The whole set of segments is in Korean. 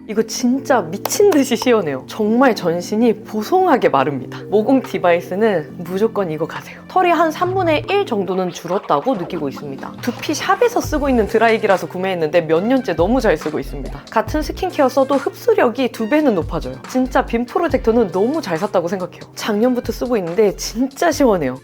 이거 진짜 미친 듯이 시원해요. 정말 전신이 보송하게 마릅니다. 모공 디바이스는 무조건 이거 가세요. 털이 한 3분의 1 정도는 줄었다고 느끼고 있습니다. 두피 샵에서 쓰고 있는 드라이기라서 구매했는데 몇 년째 너무 잘 쓰고 있습니다. 같은 스킨케어 써도 흡수력이 2배는 높아져요. 진짜 빔 프로젝터는 너무 잘 샀다고 생각해요. 작년부터 쓰고 있는데 진짜 시원해요.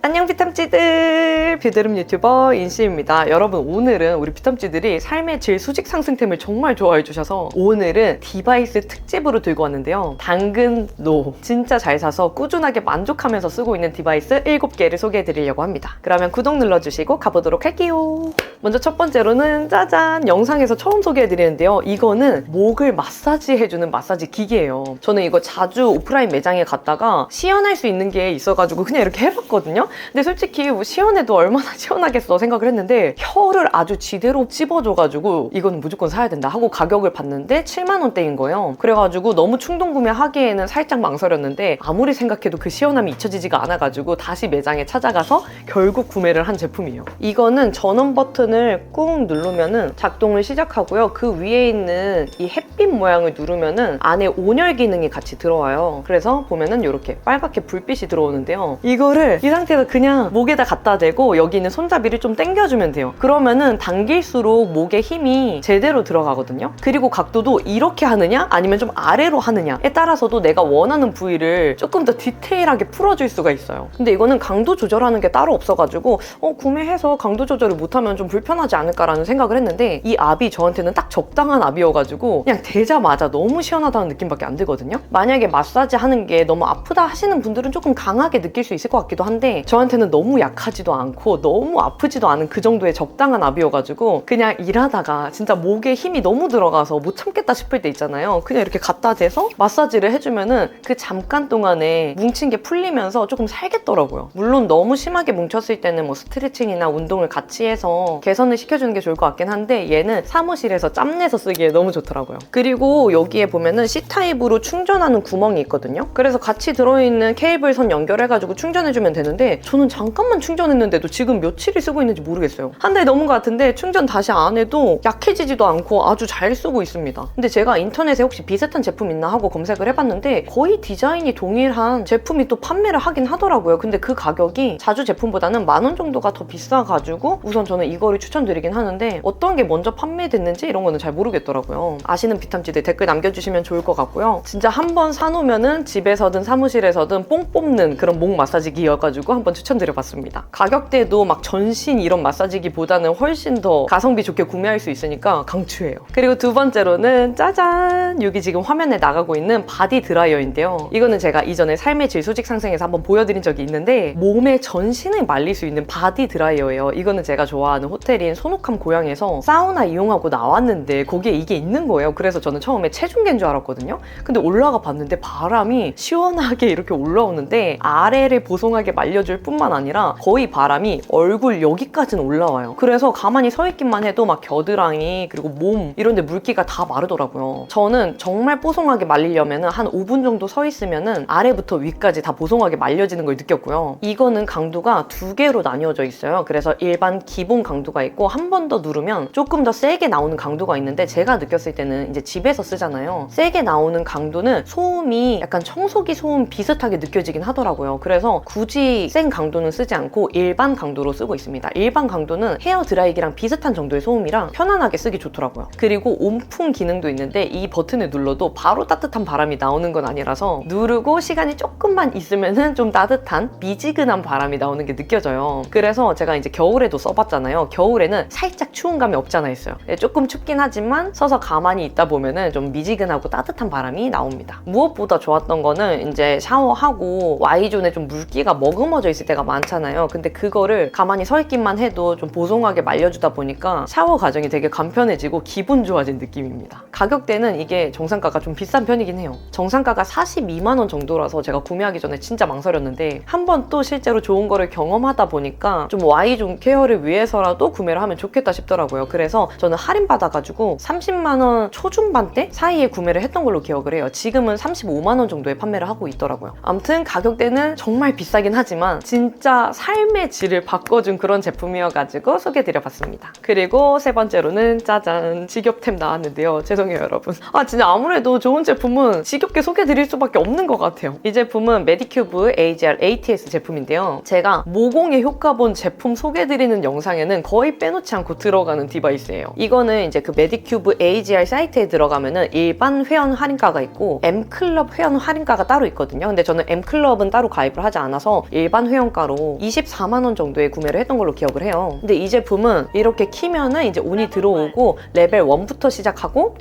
안녕 피탐찌들! 뷰드름 유튜버 인씨입니다. 여러분, 오늘은 우리 피탐찌들이 삶의 질 수직 상승템을 정말 좋아해 주셔서 오늘은 디바이스 특집으로 들고 왔는데요. 당근노 진짜 잘 사서 꾸준하게 만족하면서 쓰고 있는 디바이스 7개를 소개해 드리려고 합니다. 그러면 구독 눌러주시고 가보도록 할게요. 먼저 첫 번째로는 짜잔! 영상에서 처음 소개해 드리는데요. 이거는 목을 마사지 해주는 마사지 기계예요. 저는 이거 자주 오프라인 매장에 갔다가 시연할 수 있는 게 있어가지고 그냥 이렇게 해봤거든요. 근데 솔직히 뭐 시원해도 얼마나 시원하겠어 생각을 했는데 혀를 아주 지대로 찝어줘가지고 이거는 무조건 사야 된다 하고 가격을 봤는데 7만 원대인 거예요. 그래가지고 너무 충동 구매하기에는 살짝 망설였는데 아무리 생각해도 그 시원함이 잊혀지지가 않아가지고 다시 매장에 찾아가서 결국 구매를 한 제품이에요. 이거는 전원 버튼을 꾹 누르면은 작동을 시작하고요. 그 위에 있는 이 햇빛 모양을 누르면은 안에 온열 기능이 같이 들어와요. 그래서 보면은 이렇게 빨갛게 불빛이 들어오는데요. 이거를 이 상태에서 그냥 목에다 갖다 대고 여기 있는 손잡이를 좀 당겨주면 돼요. 그러면은 당길수록 목에 힘이 제대로 들어가거든요. 그리고 각도도 이렇게 하느냐 아니면 좀 아래로 하느냐에 따라서도 내가 원하는 부위를 조금 더 디테일하게 풀어줄 수가 있어요. 근데 이거는 강도 조절하는 게 따로 없어가지고 구매해서 강도 조절을 못하면 좀 불편하지 않을까라는 생각을 했는데 이 압이 저한테는 딱 적당한 압이어가지고 그냥 대자마자 너무 시원하다는 느낌밖에 안 들거든요. 만약에 마사지 하는 게 너무 아프다 하시는 분들은 조금 강하게 느낄 수 있을 것 같기도 한데 저한테는 너무 약하지도 않고 너무 아프지도 않은 그 정도의 적당한 압이어가지고 그냥 일하다가 진짜 목에 힘이 너무 들어가서 못 참겠다 싶을 때 있잖아요. 그냥 이렇게 갖다 대서 마사지를 해주면은 그 잠깐 동안에 뭉친 게 풀리면서 조금 살겠더라고요. 물론 너무 심하게 뭉쳤을 때는 뭐 스트레칭이나 운동을 같이 해서 개선을 시켜주는 게 좋을 것 같긴 한데 얘는 사무실에서 짬내서 쓰기에 너무 좋더라고요. 그리고 여기에 보면은 C타입으로 충전하는 구멍이 있거든요. 그래서 같이 들어있는 케이블 선 연결해가지고 충전해주면 되는데 저는 잠깐만 충전했는데도 지금 며칠이 쓰고 있는지 모르겠어요. 한 달 넘은 것 같은데 충전 다시 안 해도 약해지지도 않고 아주 잘 쓰고 있습니다. 근데 제가 인터넷에 혹시 비슷한 제품 있나 하고 검색을 해봤는데 거의 디자인이 동일한 제품이 또 판매를 하긴 하더라고요. 근데 그 가격이 자주 제품보다는 10,000원 정도가 더 비싸가지고 우선 저는 이거를 추천드리긴 하는데 어떤 게 먼저 판매됐는지 이런 거는 잘 모르겠더라고요. 아시는 비탐지들 댓글 남겨주시면 좋을 것 같고요. 진짜 한번 사놓으면은 집에서든 사무실에서든 뽕 뽑는 그런 목 마사지기여가지고 한번 추천드려봤습니다. 가격대도 막 전신 이런 마사지기보다는 훨씬 더 가성비 좋게 구매할 수 있으니까 강추해요. 그리고 두 번째로는 짜잔! 여기 지금 화면에 나가고 있는 바디 드라이어인데요. 이거는 제가 이전에 삶의 질 수직 상승에서 한번 보여드린 적이 있는데 몸의 전신을 말릴 수 있는 바디 드라이어예요. 이거는 제가 좋아하는 호텔인 소노캄 고양에서 사우나 이용하고 나왔는데 거기에 이게 있는 거예요. 그래서 저는 처음에 체중계인 줄 알았거든요. 근데 올라가 봤는데 바람이 시원하게 이렇게 올라오는데 아래를 보송하게 말려줄 뿐만 아니라 거의 바람이 얼굴 여기까지는 올라와요. 그래서 가만히 서 있기만 해도 막 겨드랑이 그리고 몸 이런 데 물기가 다 마르더라고요. 저는 정말 뽀송하게 말리려면 한 5분 정도 서 있으면 아래부터 위까지 다 보송하게 말려지는 걸 느꼈고요. 이거는 강도가 2개로 나뉘어져 있어요. 그래서 일반 기본 강도가 있고 한 번 더 누르면 조금 더 세게 나오는 강도가 있는데 제가 느꼈을 때는 이제 집에서 쓰잖아요. 세게 나오는 강도는 소음이 약간 청소기 소음 비슷하게 느껴지긴 하더라고요. 그래서 굳이 센 강도는 쓰지 않고 일반 강도로 쓰고 있습니다. 일반 강도는 헤어 드라이기랑 비슷한 정도의 소음이랑 편안하게 쓰기 좋더라고요. 그리고 온풍 기능도 있는데 이 버튼을 눌러도 바로 따뜻한 바람이 나오는 건 아니라서 누르고 시간이 조금만 있으면은 좀 따뜻한 미지근한 바람이 나오는 게 느껴져요. 그래서 제가 이제 겨울에도 써봤잖아요. 겨울에는 살짝 추운 감이 없지 않아 있어요. 조금 춥긴 하지만 서서 가만히 있다 보면은 좀 미지근하고 따뜻한 바람이 나옵니다. 무엇보다 좋았던 거는 이제 샤워하고 Y존에 좀 물기가 머금어져 있을 때가 많잖아요. 근데 그거를 가만히 서 있기만 해도 좀 보송하게 말려주다 보니까 샤워 과정이 되게 간편해지고 기분 좋아진 느낌입니다. 가격대는 이게 정상가가 좀 비싼 편이긴 해요. 정상가가 42만 원 정도라서 제가 구매하기 전에 진짜 망설였는데 한번 또 실제로 좋은 거를 경험하다 보니까 좀 Y존 케어를 위해서라도 구매를 하면 좋겠다 싶더라고요. 그래서 저는 할인받아가지고 30만 원 초중반대 사이에 구매를 했던 걸로 기억을 해요. 지금은 35만 원 정도에 판매를 하고 있더라고요. 아무튼 가격대는 정말 비싸긴 하지만 진짜 삶의 질을 바꿔준 그런 제품이어가지고 소개해드려봤습니다. 그리고 세 번째로는 짜잔, 직업템 나왔는데요. 죄송해요 여러분. 진짜 아무래도 좋은 제품은 지겹게 소개해드릴 수밖에 없는 것 같아요. 이 제품은 메디큐브 AGR ATS 제품인데요. 제가 모공에 효과 본 제품 소개해드리는 영상에는 거의 빼놓지 않고 들어가는 디바이스예요. 이거는 이제 그 메디큐브 AGR 사이트에 들어가면은 일반 회원 할인가가 있고 M클럽 회원 할인가가 따로 있거든요. 근데 저는 M클럽은 따로 가입을 하지 않아서 일반 회원가로 24만 원 정도에 구매를 했던 걸로 기억을 해요. 근데 이 제품은 이렇게 키면은 이제 온이 들어오고 레벨 1부터 시작하고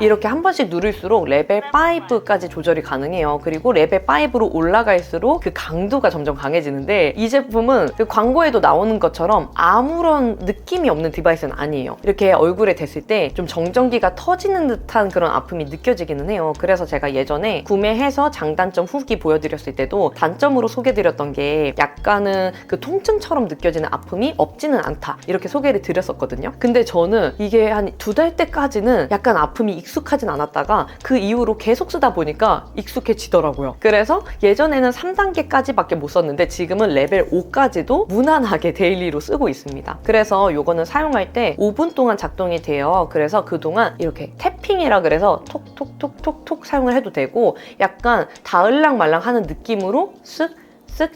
이렇게 한 번씩 누를수록 레벨 5까지 조절이 가능해요. 그리고 레벨 5로 올라갈수록 그 강도가 점점 강해지는데 이 제품은 그 광고에도 나오는 것처럼 아무런 느낌이 없는 디바이스는 아니에요. 이렇게 얼굴에 댔을 때 좀 정전기가 터지는 듯한 그런 아픔이 느껴지기는 해요. 그래서 제가 예전에 구매해서 장단점 후기 보여드렸을 때도 단점으로 소개드렸던 게 약간은 그 통증처럼 느껴지는 아픔이 없지는 않다 이렇게 소개를 드렸었거든요. 근데 저는 이게 한 2달 때까지는 약간 아픔이 익숙하진 않았다가 그 이후로 계속 쓰다 보니까 익숙해지더라고요. 그래서 예전에는 3단계까지밖에 못 썼는데 지금은 레벨 5까지도 무난하게 데일리로 쓰고 있습니다. 그래서 이거는 사용할 때 5분 동안 작동이 돼요. 그래서 그동안 이렇게 태핑이라 그래서 톡톡톡톡톡 사용을 해도 되고 약간 닿을랑말랑 하는 느낌으로 쓱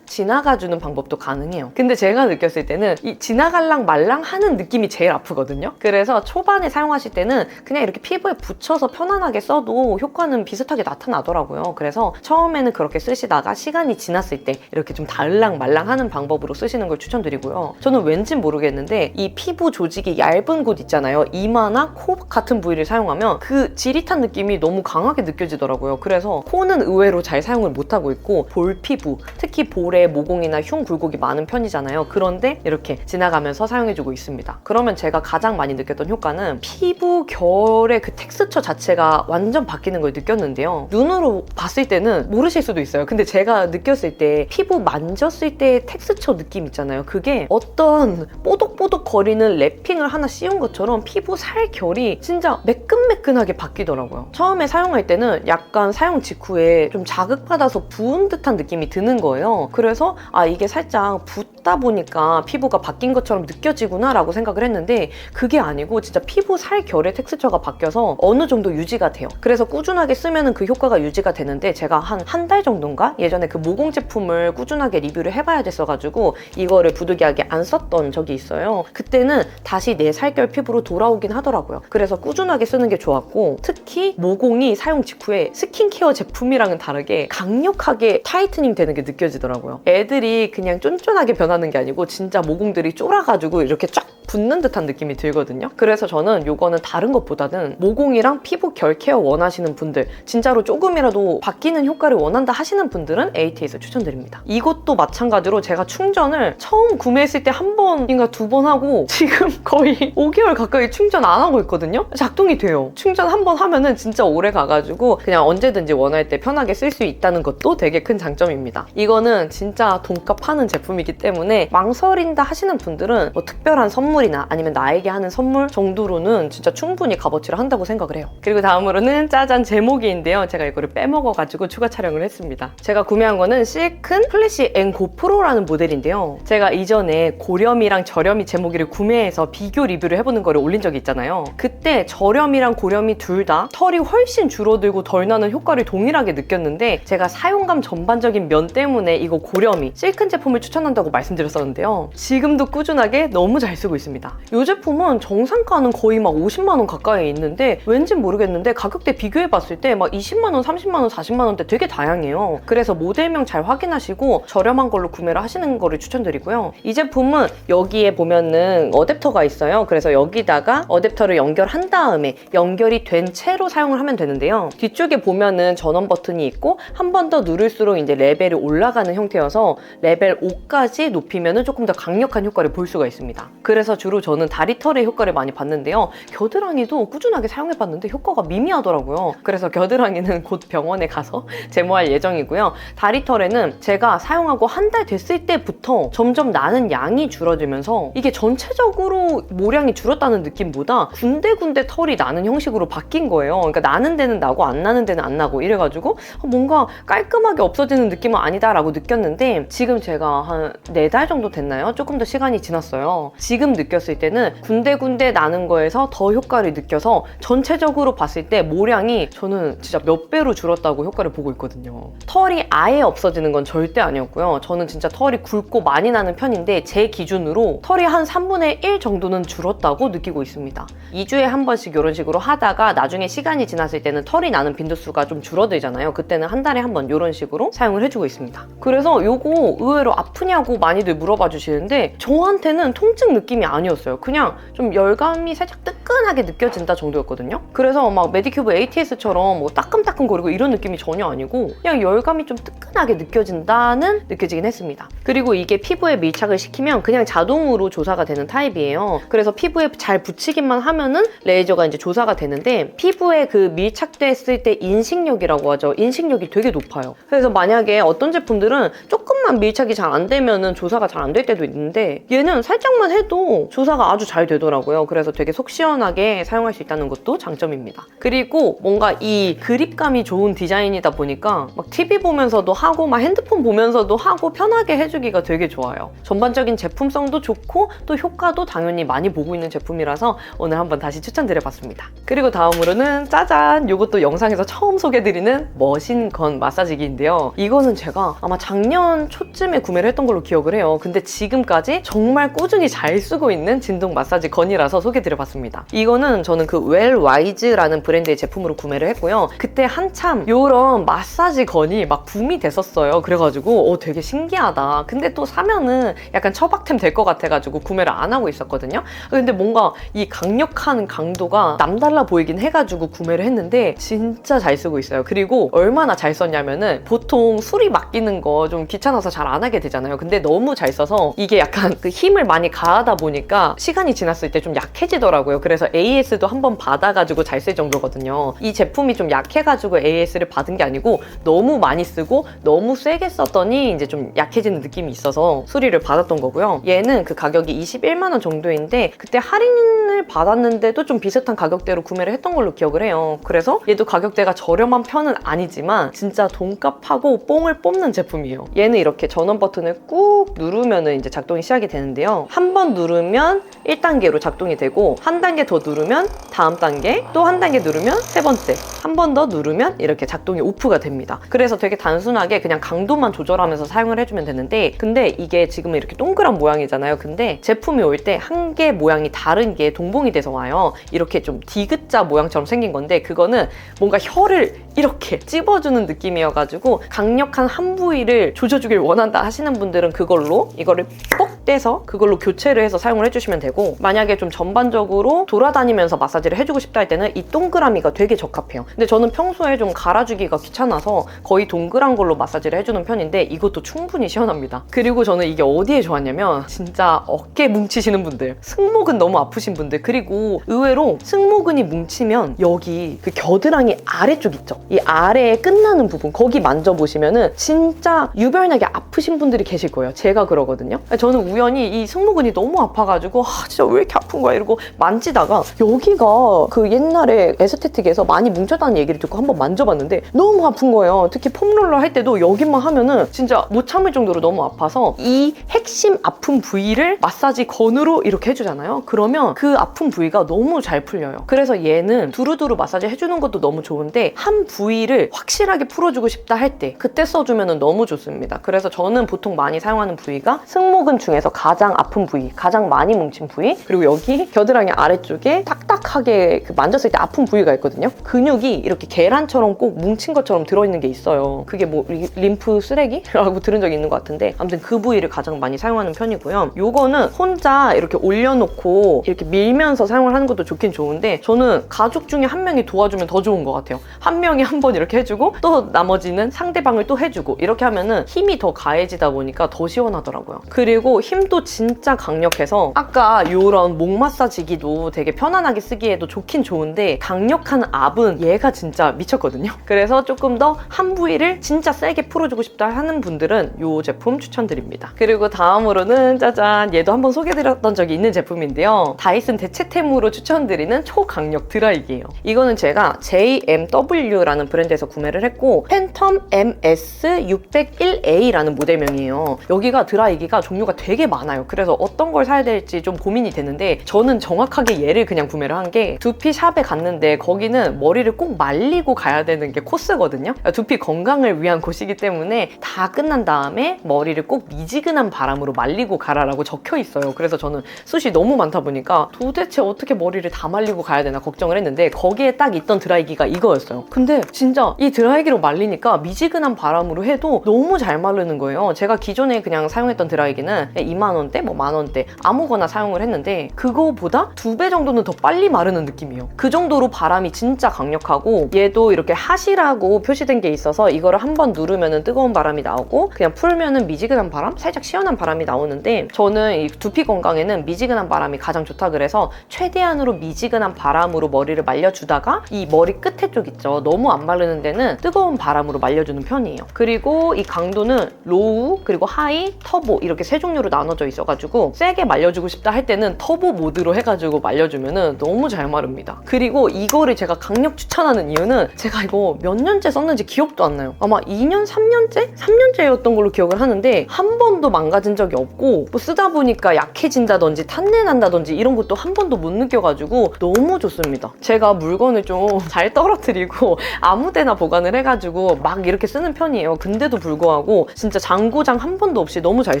지나가주는 방법도 가능해요. 근데 제가 느꼈을 때는 이 지나갈랑 말랑 하는 느낌이 제일 아프거든요. 그래서 초반에 사용하실 때는 그냥 이렇게 피부에 붙여서 편안하게 써도 효과는 비슷하게 나타나더라고요. 그래서 처음에는 그렇게 쓰시다가 시간이 지났을 때 이렇게 좀 닿을랑 말랑 하는 방법으로 쓰시는 걸 추천드리고요. 저는 왠진 모르겠는데 이 피부 조직이 얇은 곳 있잖아요. 이마나 코 같은 부위를 사용하면 그 지릿한 느낌이 너무 강하게 느껴지더라고요. 그래서 코는 의외로 잘 사용을 못하고 있고 볼 피부, 특히 볼에 모공이나 흉 굴곡이 많은 편이잖아요. 그런데 이렇게 지나가면서 사용해주고 있습니다. 그러면 제가 가장 많이 느꼈던 효과는 피부 결의 그 텍스처 자체가 완전 바뀌는 걸 느꼈는데요. 눈으로 봤을 때는 모르실 수도 있어요. 근데 제가 느꼈을 때 피부 만졌을 때의 텍스처 느낌 있잖아요. 그게 어떤 뽀독뽀독 거리는 랩핑을 하나 씌운 것처럼 피부 살 결이 진짜 매끈매끈하게 바뀌더라고요. 처음에 사용할 때는 약간 사용 직후에 좀 자극받아서 부은 듯한 느낌이 드는 거예요. 그래서 이게 살짝 붓다 보니까 피부가 바뀐 것처럼 느껴지구나 라고 생각을 했는데 그게 아니고 진짜 피부 살 결의 텍스처가 바뀌어서 어느 정도 유지가 돼요. 그래서 꾸준하게 쓰면 그 효과가 유지가 되는데 제가 한 달 정도인가? 예전에 그 모공 제품을 꾸준하게 리뷰를 해봐야 됐어가지고 이거를 부득이하게 안 썼던 적이 있어요. 그때는 다시 내 살결 피부로 돌아오긴 하더라고요. 그래서 꾸준하게 쓰는 게 좋았고 특히 모공이 사용 직후에 스킨케어 제품이랑은 다르게 강력하게 타이트닝 되는 게 느껴지더라고요. 애들이 그냥 쫀쫀하게 변하는 게 아니고 진짜 모공들이 쫄아가지고 이렇게 쫙 붙는 듯한 느낌이 들거든요. 그래서 저는 이거는 다른 것보다는 모공이랑 피부 결 케어 원하시는 분들, 진짜로 조금이라도 바뀌는 효과를 원한다 하시는 분들은 ATS 추천드립니다. 이것도 마찬가지로 제가 충전을 처음 구매했을 때 한 번인가 2번 하고 지금 거의 5개월 가까이 충전 안 하고 있거든요. 작동이 돼요. 충전 한 번 하면은 진짜 오래 가가지고 그냥 언제든지 원할 때 편하게 쓸 수 있다는 것도 되게 큰 장점입니다. 이거는 진짜 돈값 하는 제품이기 때문에 망설인다 하시는 분들은 뭐 특별한 선물이나 아니면 나에게 하는 선물 정도로는 진짜 충분히 값어치를 한다고 생각을 해요. 그리고 다음으로는 짜잔 제모기인데요. 제가 이거를 빼먹어가지고 추가 촬영을 했습니다. 제가 구매한 거는 실큰 플래시 N 고프로라는 모델인데요. 제가 이전에 고렴이랑 저렴이 제모기를 구매해서 비교 리뷰를 해보는 거를 올린 적이 있잖아요. 그때 저렴이랑 고렴이 둘 다 털이 훨씬 줄어들고 덜 나는 효과를 동일하게 느꼈는데 제가 사용감 전반적인 면 때문에 이거 고렴이 실큰 제품을 추천한다고 말씀드렸었는데요. 지금도 꾸준하게 너무 잘 쓰고 있습니다. 이 제품은 정상가는 거의 막 50만 원 가까이 있는데 왠지 모르겠는데 가격대 비교해봤을 때 막 20만 원, 30만 원, 40만 원대 되게 다양해요. 그래서 모델명 잘 확인하시고 저렴한 걸로 구매를 하시는 거를 추천드리고요. 이 제품은 여기에 보면은 어댑터가 있어요. 그래서 여기다가 어댑터를 연결한 다음에 연결이 된 채로 사용을 하면 되는데요. 뒤쪽에 보면은 전원 버튼이 있고 한 번 더 누를수록 이제 레벨이 올라가는 형태여서 레벨 5까지 높이면은 조금 더 강력한 효과를 볼 수가 있습니다. 그래서 주로 저는 다리털의 효과를 많이 봤는데요. 겨드랑이도 꾸준하게 사용해봤는데 효과가 미미하더라고요. 그래서 겨드랑이는 곧 병원에 가서 제모할 예정이고요. 다리털에는 제가 사용하고 한 달 됐을 때부터 점점 나는 양이 줄어들면서 이게 전체적으로 모량이 줄었다는 느낌보다 군데군데 털이 나는 형식으로 바뀐 거예요. 그러니까 나는 데는 나고 안 나는 데는 안 나고 이래가지고 뭔가 깔끔하게 없어지는 느낌은 아니다라고 느꼈는데 지금 제가 한 4달 정도 됐나요? 조금 더 시간이 지났어요. 지금 느꼈을 때는 군데군데 나는 거에서 더 효과를 느껴서 전체적으로 봤을 때 모량이 저는 진짜 몇 배로 줄었다고 효과를 보고 있거든요. 털이 아예 없어지는 건 절대 아니었고요. 저는 진짜 털이 굵고 많이 나는 편인데 제 기준으로 털이 한 3분의 1 정도는 줄었다고 느끼고 있습니다. 2주에 한 번씩 이런 식으로 하다가 나중에 시간이 지났을 때는 털이 나는 빈도수가 좀 줄어들잖아요. 그때는 한 달에 한 번 이런 식으로 사용을 해주고 있습니다. 그래서 요거 의외로 아프냐고 많이들 물어봐 주시는데 저한테는 통증 느낌이 아니었어요. 그냥 좀 열감이 살짝 뜨끈하게 느껴진다 정도였거든요. 그래서 막 메디큐브 ATS처럼 뭐 따끔따끔거리고 이런 느낌이 전혀 아니고 그냥 열감이 좀 뜨끈하게 느껴진다는 느껴지긴 했습니다. 그리고 이게 피부에 밀착을 시키면 그냥 자동으로 조사가 되는 타입이에요. 그래서 피부에 잘 붙이기만 하면은 레이저가 이제 조사가 되는데 피부에 그 밀착됐을 때 인식력이라고 하죠. 인식력이 되게 높아요. 그래서 만약에 어떤 제품들은 조금만 밀착이 잘 안 되면은 조사가 잘 안 될 때도 있는데 얘는 살짝만 해도 조사가 아주 잘 되더라고요. 그래서 되게 속 시원하게 사용할 수 있다는 것도 장점입니다. 그리고 뭔가 이 그립감이 좋은 디자인이다 보니까 막 TV 보면서도 하고 막 핸드폰 보면서도 하고 편하게 해주기가 되게 좋아요. 전반적인 제품성도 좋고 또 효과도 당연히 많이 보고 있는 제품이라서 오늘 한번 다시 추천드려봤습니다. 그리고 다음으로는 짜잔! 이것도 영상에서 처음 소개해드리는 머신건 마사지기인데요. 이거는 제가 아마 작년 초쯤에 구매를 했던 걸로 기억을 해요. 근데 지금까지 정말 꾸준히 잘 쓰고 있는 진동 마사지 건이라서 소개드려봤습니다. 이거는 저는 그 웰와이즈라는 브랜드의 제품으로 구매를 했고요. 그때 한참 이런 마사지 건이 막 붐이 됐었어요. 그래가지고 되게 신기하다. 근데 또 사면은 약간 처박템 될 것 같아가지고 구매를 안 하고 있었거든요. 근데 뭔가 이 강력한 강도가 남달라 보이긴 해가지고 구매를 했는데 진짜 잘 쓰고 있어요. 그리고 얼마나 잘 썼냐면은 보통 수리 맡기는 거 좀 귀찮아서 잘 안 하게 되잖아요. 근데 너무 잘 써서 이게 약간 그 힘을 많이 가하다 보니까 시간이 지났을 때 좀 약해지더라고요. 그래서 AS도 한번 받아가지고 잘 쓸 정도거든요. 이 제품이 좀 약해가지고 AS를 받은 게 아니고 너무 많이 쓰고 너무 세게 썼더니 이제 좀 약해지는 느낌이 있어서 수리를 받았던 거고요. 얘는 그 가격이 21만 원 정도인데 그때 할인을 받았는데도 좀 비슷한 가격대로 구매를 했던 걸로 기억을 해요. 그래서 얘도 가격대가 저렴한 편은 아니지만 진짜 돈값하고 뽕을 뽑는 제품이에요. 얘는 이렇게 전원 버튼을 꾹 누르면 이제 작동이 시작이 되는데요. 한 번 누르면 1단계로 작동이 되고 한 단계 더 누르면 다음 단계, 또 한 단계 누르면 세 번째, 한 번 더 누르면 이렇게 작동이 오프가 됩니다. 그래서 되게 단순하게 그냥 강도만 조절하면서 사용을 해주면 되는데 근데 이게 지금 이렇게 동그란 모양이잖아요. 근데 제품이 올 때 한 개 모양이 다른 게 동봉이 돼서 와요. 이렇게 좀 디귿자 모양처럼 생긴 건데 그거는 뭔가 혀를 이렇게 찝어주는 느낌이어가지고 강력한 한 부위를 조져주길 원한다 하시는 분들은 그걸로 이거를 뽁 떼서 그걸로 교체를 해서 사용을 해주시면 되고 만약에 좀 전반적으로 돌아다니면서 마사지를 해주고 싶다 할 때는 이 동그라미가 되게 적합해요. 근데 저는 평소에 좀 갈아주기가 귀찮아서 거의 동그란 걸로 마사지를 해주는 편인데 이것도 충분히 시원합니다. 그리고 저는 이게 어디에 좋았냐면 진짜 어깨 뭉치시는 분들, 승모근 너무 아프신 분들 그리고 의외로 승모근이 뭉치면 여기 그 겨드랑이 아래쪽 있죠? 이 아래에 끝나는 부분 거기 만져보시면은 진짜 유별나게 아프신 분들이 계실 거예요. 제가 그러거든요. 저는 우연히 이 승모근이 너무 아파가지고 진짜 왜 이렇게 아픈 거야 이러고 만지다가 여기가 그 옛날에 에스테틱에서 많이 뭉쳤다는 얘기를 듣고 한번 만져봤는데 너무 아픈 거예요. 특히 폼롤러 할 때도 여기만 하면은 진짜 못 참을 정도로 너무 아파서 이 핵심 아픈 부위를 마사지 건으로 이렇게 해주잖아요. 그러면 그 아픈 부위가 너무 잘 풀려요. 그래서 얘는 두루두루 마사지 해주는 것도 너무 좋은데 한 부위를 확실하게 풀어주고 싶다 할 때 그때 써주면 너무 좋습니다. 그래서 저는 보통 많이 사용하는 부위가 승모근 중에서 가장 아픈 부위, 가장 많이 뭉친 부위 그리고 여기 겨드랑이 아래쪽에 탁탁 딱딱하게 만졌을 때 아픈 부위가 있거든요. 근육이 이렇게 계란처럼 꼭 뭉친 것처럼 들어있는 게 있어요. 그게 뭐 림프 쓰레기라고 들은 적이 있는 것 같은데 아무튼 그 부위를 가장 많이 사용하는 편이고요. 요거는 혼자 이렇게 올려놓고 이렇게 밀면서 사용을 하는 것도 좋긴 좋은데 저는 가족 중에 한 명이 도와주면 더 좋은 것 같아요. 한 명이 한 번 이렇게 해주고 또 나머지는 상대방을 또 해주고 이렇게 하면은 힘이 더 가해지다 보니까 더 시원하더라고요. 그리고 힘도 진짜 강력해서 아까 요런 목 마사지기도 되게 편안하게 쓰기에도 좋긴 좋은데 강력한 압은 얘가 진짜 미쳤거든요. 그래서 조금 더 한 부위를 진짜 세게 풀어주고 싶다 하는 분들은 요 제품 추천드립니다. 그리고 다음으로는 짜잔, 얘도 한번 소개드렸던 적이 있는 제품인데요. 다이슨 대체템으로 추천드리는 초강력 드라이기예요. 이거는 제가 JMW라는 브랜드에서 구매를 했고 팬텀 MS601A라는 모델명이에요. 여기가 드라이기가 종류가 되게 많아요. 그래서 어떤 걸 사야 될지 좀 고민이 되는데 저는 정확하게 얘를 그냥 구매를 한 게 두피 샵에 갔는데 거기는 머리를 꼭 말리고 가야 되는 게 코스거든요. 두피 건강을 위한 곳이기 때문에 다 끝난 다음에 머리를 꼭 미지근한 바람으로 말리고 가라라고 적혀 있어요. 그래서 저는 숱이 너무 많다 보니까 도대체 어떻게 머리를 다 말리고 가야 되나 걱정을 했는데 거기에 딱 있던 드라이기가 이거였어요. 근데 진짜 이 드라이기로 말리니까 미지근한 바람으로 해도 너무 잘 마르는 거예요. 제가 기존에 그냥 사용했던 드라이기는 2만 원대, 뭐 만 원대 아무거나 사용을 했는데 그거보다 2배 정도는 더 빨리 마르는 느낌이에요. 그 정도로 바람이 진짜 강력하고 얘도 이렇게 핫이라고 표시된 게 있어서 이거를 한번 누르면 뜨거운 바람이 나오고 그냥 풀면은 미지근한 바람? 살짝 시원한 바람이 나오는데 저는 이 두피 건강에는 미지근한 바람이 가장 좋다 그래서 최대한으로 미지근한 바람으로 머리를 말려주다가 이 머리 끝에 쪽 있죠. 너무 안 마르는 데는 뜨거운 바람으로 말려주는 편이에요. 그리고 이 강도는 로우, 그리고 하이, 터보 이렇게 세 종류로 나눠져 있어가지고 세게 말려주고 싶다 할 때는 터보 모드로 해가지고 말려주면 너무 잘 마릅니다. 그리고 이거를 제가 강력 추천하는 이유는 제가 이거 몇 년째 썼는지 기억도 안 나요. 아마 2년, 3년째? 3년째였던 걸로 기억을 하는데 한 번도 망가진 적이 없고 뭐 쓰다 보니까 약해진다든지 탄내 난다든지 이런 것도 한 번도 못 느껴가지고 너무 좋습니다. 제가 물건을 좀 잘 떨어뜨리고 아무 데나 보관을 해가지고 막 이렇게 쓰는 편이에요. 근데도 불구하고 진짜 장고장 한 번도 없이 너무 잘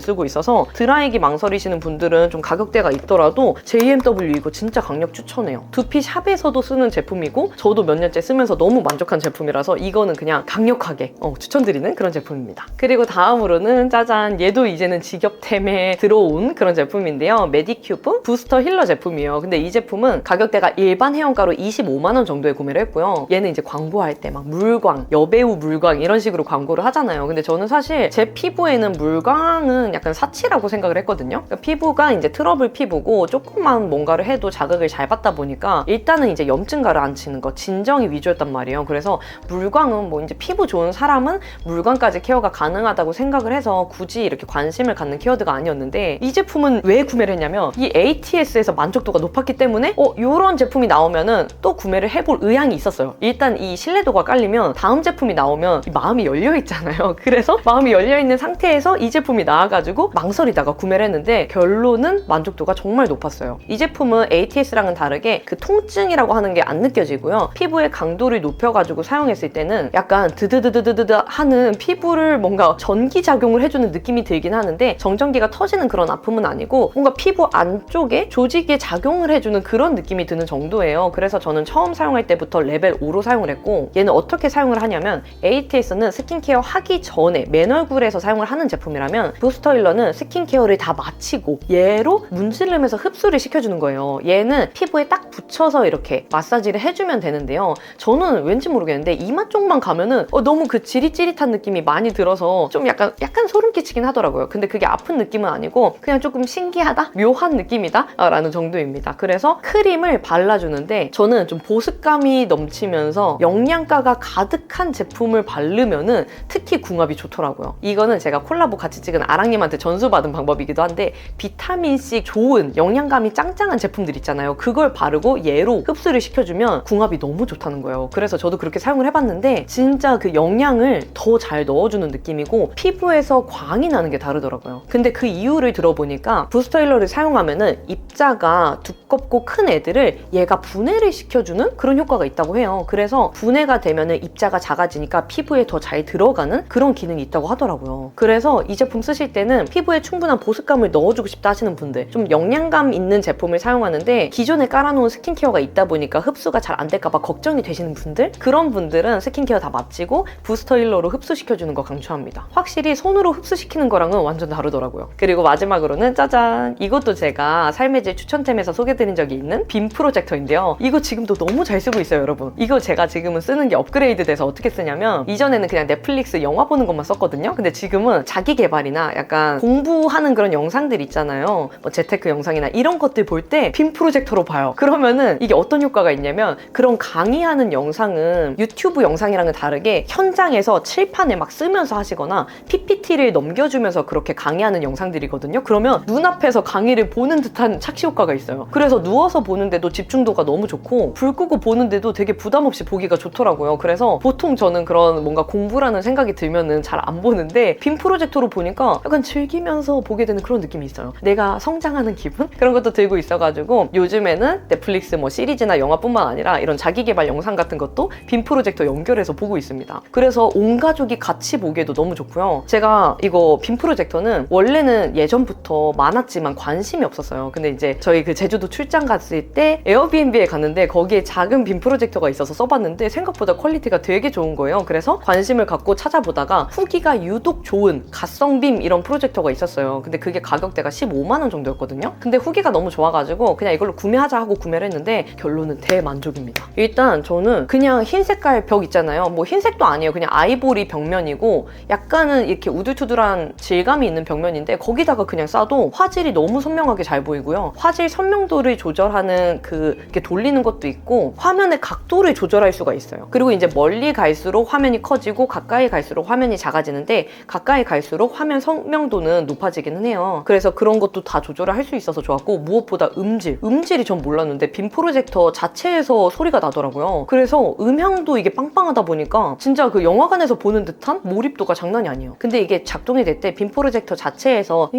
쓰고 있어서 드라이기 망설이시는 분들은 좀 가격대가 있더라도 JMW 이거 진짜 강력 추천해요. 두피 샵에서도 쓰는 제품이고 저도 몇 년째 쓰면서 너무 만족한 제품이라서 이거는 그냥 강력하게 추천드리는 그런 제품입니다. 그리고 다음으로는 짜잔, 얘도 이제는 직업템에 들어온 그런 제품인데요. 메디큐브 부스터 힐러 제품이에요. 근데 이 제품은 가격대가 일반 회원가로 25만 원 정도에 구매를 했고요. 얘는 이제 광고할 때 막 물광, 여배우 물광 이런 식으로 광고를 하잖아요. 근데 저는 사실 제 피부에는 물광은 약간 사치라고 생각을 했거든요. 그러니까 피부가 이제 트러블 피부고 조금만 뭔가를 해도 자극을 잘 받다 보니까 일단은 이제 염증 가라앉히는 거, 진정이 위주였단 말이에요. 그래서 물광은 뭐 이제 피부 좋은 사람은 물광까지 케어가 가능하다고 생각을 해서 굳이 이렇게 관심을 갖는 키워드가 아니었는데 이 제품은 왜 구매를 했냐면 이 ATS에서 만족도가 높았기 때문에 이런 제품이 나오면은 또 구매를 해볼 의향이 있었어요. 일단 이 신뢰도가 깔리면 다음 제품이 나오면 마음이 열려있잖아요. 그래서 마음이 열려있는 상태에서 이 제품이 나와가지고 망설이다가 구매를 했는데 결론은 만족도가 정말 높았어요. 이 제품은 ATS랑은 다르게 그 통증이라고 하는 게 안 느껴지고요. 피부의 강도를 높여가지고 사용했을 때는 약간 드드드드드드 하는 피부를 뭔가 전기작용을 해주는 느낌이 들긴 하는데 정전기가 터지는 그런 아픔은 아니고 뭔가 피부 안쪽에 조직에 작용을 해주는 그런 느낌이 드는 정도예요. 그래서 저는 처음 사용할 때부터 레벨 5로 사용을 했고 얘는 어떻게 사용을 하냐면 ATS는 스킨케어 하기 전에 맨 얼굴에서 사용을 하는 제품이라면 부스터 힐러는 스킨케어를 다 마치고 얘로 문지르면서 흡수를 시켜주는 거예요. 얘는 피부에 딱 붙여서 이렇게 마사지를 해주면 되는데요. 저는 왠지 모르겠는데 이마 쪽만 가면은 너무 그 지릿지릿한 느낌이 많이 들어서 좀 약간 소름 끼치긴 하더라고요. 근데 그게 아픈 느낌은 아니고 그냥 조금 신기하다? 묘한 느낌이다? 라는 정도입니다. 그래서 크림을 발라주는데 저는 좀 보습감이 넘치면서 영양가가 가득한 제품을 바르면은 특히 궁합이 좋더라고요. 이거는 제가 콜라보 같이 찍은 아랑님한테 전수받은 방법이기도 한데 비타민C 좋은 영양감이 짱짱한 제품들 있잖아요. 그걸 바르고 얘로 흡수를 시켜주면 궁합이 너무 좋다는 거예요. 그래서 저도 그렇게 사용을 해봤는데 진짜 그 영양을 더 잘 넣어주는 느낌이고 피부에서 광이 나는 게 다르더라고요. 근데 그 이유를 들어보니까 부스터 힐러를 사용하면은 입자가 두껍고 큰 애들을 얘가 분해를 시켜주는 그런 효과가 있다고 해요. 그래서 분해가 되면은 입자가 작아지니까 피부에 더 잘 들어가는 그런 기능이 있다고 하더라고요. 그래서 이 제품 쓰실 때는 피부에 충분한 보습감을 넣어주고 싶다 하시는 분들, 좀 영양감 있는 제품을 사용하는데 기존에 깔아놓은 스킨케어가 있다 보니까 흡수가 잘 안 될까봐 걱정이 되시는 분들, 그런 분들은 스킨케어 다 마치고 부스터 힐러로 흡수시켜주는 거 강추합니다. 확실히 손으로 흡수시키는 거랑은 완전 다르더라고요. 그리고 마지막으로는 짜잔! 이것도 제가 삶의 질 추천템에서 소개드린 적이 있는 빔 프로젝터인데요. 이거 지금도 너무 잘 쓰고 있어요, 여러분. 이거 제가 지금은 쓰는 게 업그레이드 돼서 어떻게 쓰냐면, 이전에는 그냥 넷플릭스 영화 보는 것만 썼거든요. 근데 지금은 자기 개발이나 약간 공부하는 그런 영상들 있잖아요. 뭐 재테크 영상이나 이런 것들 볼 때 빔 프로젝터로 봐요. 그러면은 이게 어떤 효과가 있냐면, 그런 강의하는 영상은 유튜브 영상이랑은 다르게 현장에서 칠판에 막 쓰면서 하시거나 PPT를 넘겨주면서 그렇게 강의하는 영상들이거든요. 그러면 눈앞에서 강의를 보는 듯한 착시 효과가 있어요. 그래서 누워서 보는데도 집중도가 너무 좋고, 불 끄고 보는데도 되게 부담 없이 보기가 좋더라고요. 그래서 보통 저는 그런 뭔가 공부라는 생각이 들면은 잘 안 보는데, 빔 프로젝터로 보니까 약간 즐기면서 보게 되는 그런 느낌이 있어요. 내가 성장하는 기분? 그런 것도 들고 있어가지고 요즘에는 넷플릭스 뭐 시리즈나 영화뿐만 아니라 이런 자기개발 영상 같은 것도 빔 프로젝터 연결해서 보고 있습니다. 그래서 온 가족이 같이 보기에도 너무 좋고요. 제가 이거 빔 프로젝터는 원래는 예전부터 많았지만 관심이 없었어요. 근데 이제 저희 그 제주도 출장 갔을 때 에어비앤비에 갔는데 거기에 작은 빔 프로젝터가 있어서 써봤는데 생각보다 퀄리티가 되게 좋은 거예요. 그래서 관심을 갖고 찾아보다가 후기가 유독 좋은 가성빔 이런 프로젝터가 있었어요. 근데 그게 가격대가 15만 원 정도였거든요. 근데 후기가 너무 좋아가지고 그냥 이걸로 구매하자 하고 구매를 했는데 결론은 대만족입니다. 일단 저는 그냥 흰 색깔 벽 있잖아요. 뭐 흰색도 아니에요. 그냥 아이보리 벽면이고 약간은 이렇게 우둘투둘한 질감이 있는 벽면인데 거기다가 그냥 싸도 화질이 너무 선명하게 잘 보이고요. 화질 선명도를 조절하는 이렇게 돌리는 것도 있고 화면의 각도를 조절할 수가 있어요. 그리고 이제 멀리 갈수록 화면이 커지고 가까이 갈수록 화면이 작아지는데 가까이 갈수록 화면 선명도는 높아지기는 해요. 그래서 그런 것도 다 조절을 할 수 있어서 좋았고, 무엇보다 음질이 전 몰랐는데 빔 프로젝터 자체에서 소리가 나더라고요. 그래서 음향도 이게 빵빵하다 보니까 진짜 그 영화관에서 보는 듯한 몰입도가 장난이 아니에요. 근데 이게 작동이 될 때 빔 프로젝터 자체에서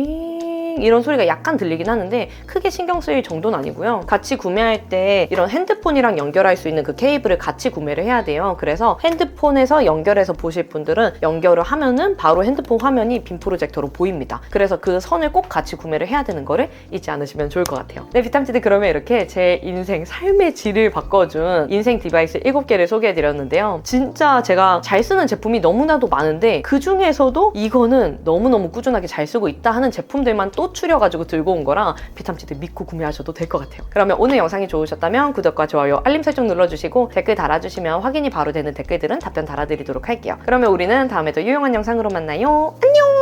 이런 소리가 약간 들리긴 하는데 크게 신경 쓰일 정도는 아니고요. 같이 구매할 때 이런 핸드폰이랑 연결할 수 있는 그 케이블을 같이 구매를 해야 돼요. 그래서 핸드폰에서 연결해서 보실 분들은 연결을 하면은 바로 핸드폰 화면이 빔 프로젝터로 보입니다. 그래서 그 선을 꼭 같이 구매를 해야 되는 거를 잊지 않으시면 좋을 것 같아요. 네, 비탐치드 그러면 이렇게 제 인생 삶의 질을 바꿔준 인생 디바이스 7개를 소개해드렸는데요. 진짜 제가 잘 쓰는 제품이 너무나도 많은데 그 중에서도 이거는 너무너무 꾸준하게 잘 쓰고 있다 하는 제품들만 또 추려가지고 들고 온 거라 비탐치드 믿고 구매하셔도 될 것 같아요. 그러면 오늘 영상이 좋으셨다면 구독과 좋아요, 알림 설정 눌러주시고 댓글 달아주시면 확인이 바로 되는 댓글들은 답변 달아드리도록 할게요. 그러면 우리는 다음에 더 유용한 영상으로 만나요. 안녕!